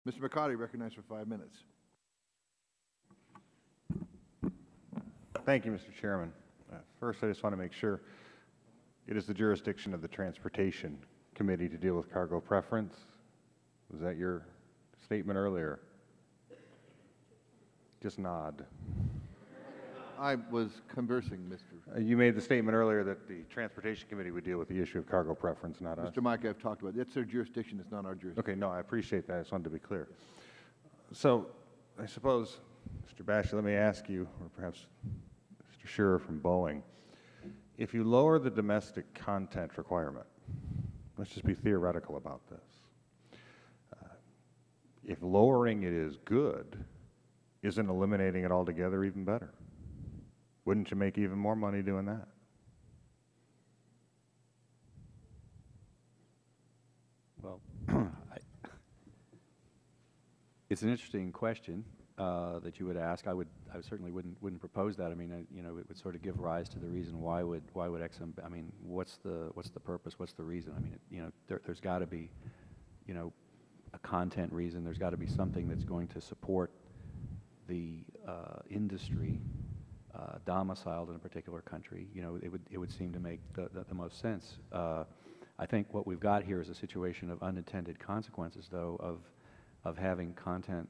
Mr. McCotter, recognized for 5 minutes. Thank you, Mr. Chairman. First, I just want to make sure it is the jurisdiction of the Transportation Committee to deal with cargo preference. Was that your statement earlier? Just nod. I was conversing, Mr. You made the statement earlier that the Transportation Committee would deal with the issue of cargo preference, not us. Mr. Mike, I've talked about it. That's their jurisdiction. It's not our jurisdiction. Okay, no, I appreciate that. I just wanted to be clear. So, I suppose, Mr. Basher, let me ask you, or perhaps Mr. Shearer from Boeing, if you lower the domestic content requirement, let's just be theoretical about this. If lowering it is good, isn't eliminating it altogether even better? Wouldn't you make even more money doing that? Well, it's an interesting question that you would ask. I certainly wouldn't propose that. I mean, you know, it would sort of give rise to the reason why would Exxon? I mean, what's the purpose? What's the reason? I mean, you know, there's got to be, you know, a content reason. There's got to be something that's going to support the industry domiciled in a particular country. You know, it would seem to make the most sense. I think what we've got here is a situation of unintended consequences, though, of having content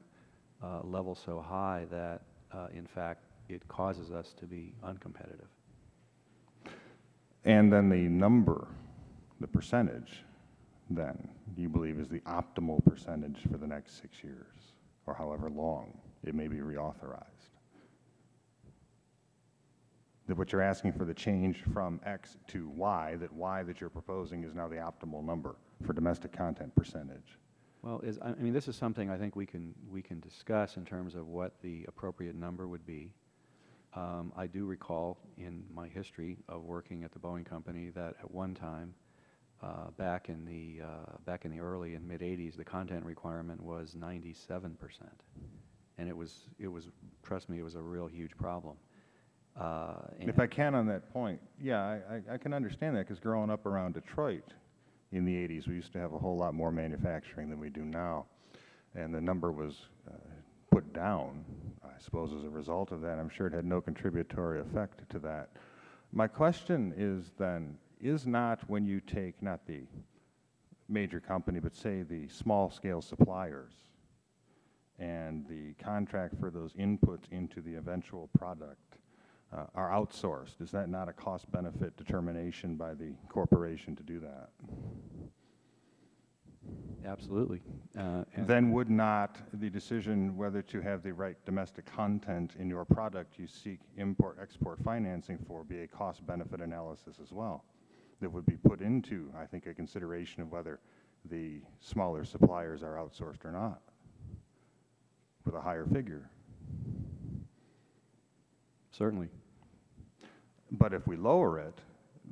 level so high that, in fact, it causes us to be uncompetitive. And then the number, the percentage, then, you believe is the optimal percentage for the next 6 years, or however long it may be reauthorized. That what you're asking for the change from X to Y, that Y that you're proposing is now the optimal number for domestic content percentage. Well, I mean, this is something I think we can discuss in terms of what the appropriate number would be. I do recall in my history of working at the Boeing company that at one time, back in the early and mid '80s, the content requirement was 97%, and it was trust me, it was a real huge problem. If I can on that point, yeah, I can understand that, because growing up around Detroit in the '80s, we used to have a whole lot more manufacturing than we do now, and the number was put down, I suppose, as a result of that. I'm sure it had no contributory effect to that. My question is then, is not when you take not the major company, but say the small-scale suppliers, and the contract for those inputs into the eventual product are outsourced, is that not a cost-benefit determination by the corporation to do that? Absolutely. Then would not the decision whether to have the right domestic content in your product you seek import-export financing for be a cost-benefit analysis as well? That would be put into, I think, a consideration of whether the smaller suppliers are outsourced or not, with a higher figure. Certainly. But if we lower it,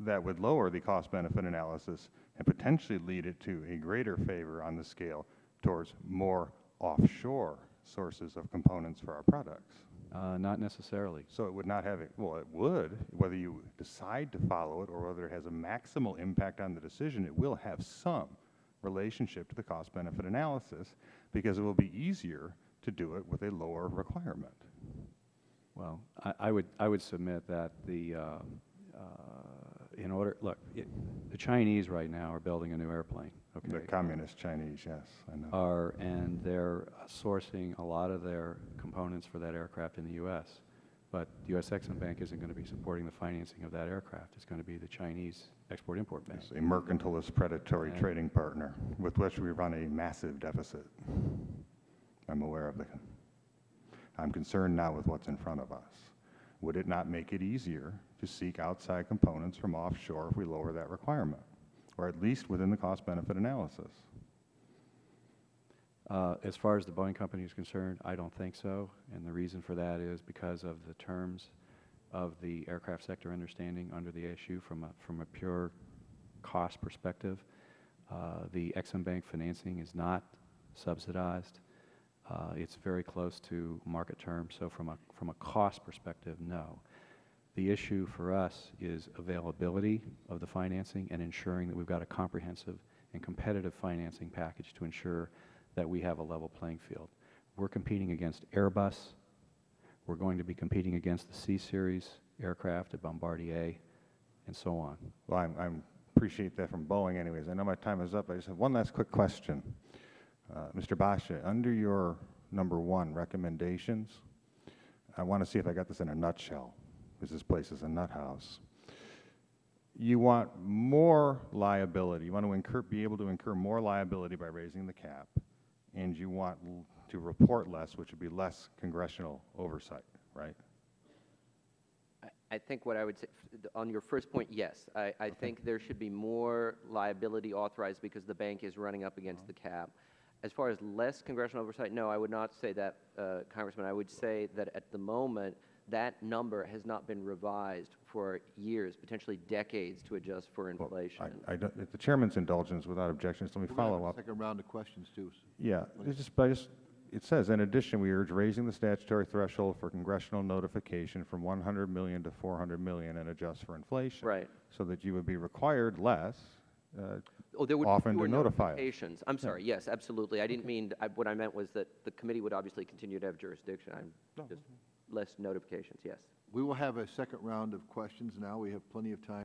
that would lower the cost-benefit analysis and potentially lead it to a greater favor on the scale towards more offshore sources of components for our products. Not necessarily. So it would not have, well, it would, whether you decide to follow it or whether it has a maximal impact on the decision, it will have some relationship to the cost-benefit analysis, because it will be easier to do it with a lower requirement. Well, I would submit that in order, look, the Chinese right now are building a new airplane. Okay. The communist Chinese, yes, I know. And they're sourcing a lot of their components for that aircraft in the U.S. But the U.S. Exim Bank isn't going to be supporting the financing of that aircraft. It's going to be the Chinese Export-Import Bank. It's a mercantilist, predatory trading partner with which we run a massive deficit. I'm aware of that. I'm concerned now with what's in front of us. Would it not make it easier to seek outside components from offshore if we lower that requirement, or at least within the cost-benefit analysis? As far as the Boeing company is concerned, I don't think so, and the reason for that is because of the terms of the aircraft sector understanding under the issue from a pure cost perspective. The Exim Bank financing is not subsidized. It's very close to market terms, so from a cost perspective, no. The issue for us is availability of the financing and ensuring that we've got a comprehensive and competitive financing package to ensure that we have a level playing field. We're competing against Airbus. We're going to be competing against the C-Series aircraft at Bombardier, and so on. Well, I appreciate that from Boeing anyways. I know my time is up. I just have one last quick question. Mr. Basha, under your number 1 recommendations, I want to see if I got this in a nutshell, because this place is a nut house. You want more liability. You want to be able to incur more liability by raising the cap, and you want to report less, which would be less congressional oversight, right? I think what I would say, on your first point, yes. I think there should be more liability authorized because the bank is running up against the cap. As far as less congressional oversight, no, I would not say that, Congressman. I would say that at the moment, that number has not been revised for years, potentially decades, to adjust for inflation. Well, if the chairman's indulgence, without objections, let me follow up. Second round of questions, too. Yeah, it says, in addition, we urge raising the statutory threshold for congressional notification from 100 million to 400 million and adjust for inflation. Right. So that you would be required less There would often be to fewer notify us. notifications. I'm sorry, yes, absolutely. I didn't mean, what I meant was that the committee would obviously continue to have jurisdiction. Just less notifications, yes. We will have a second round of questions now. We have plenty of time.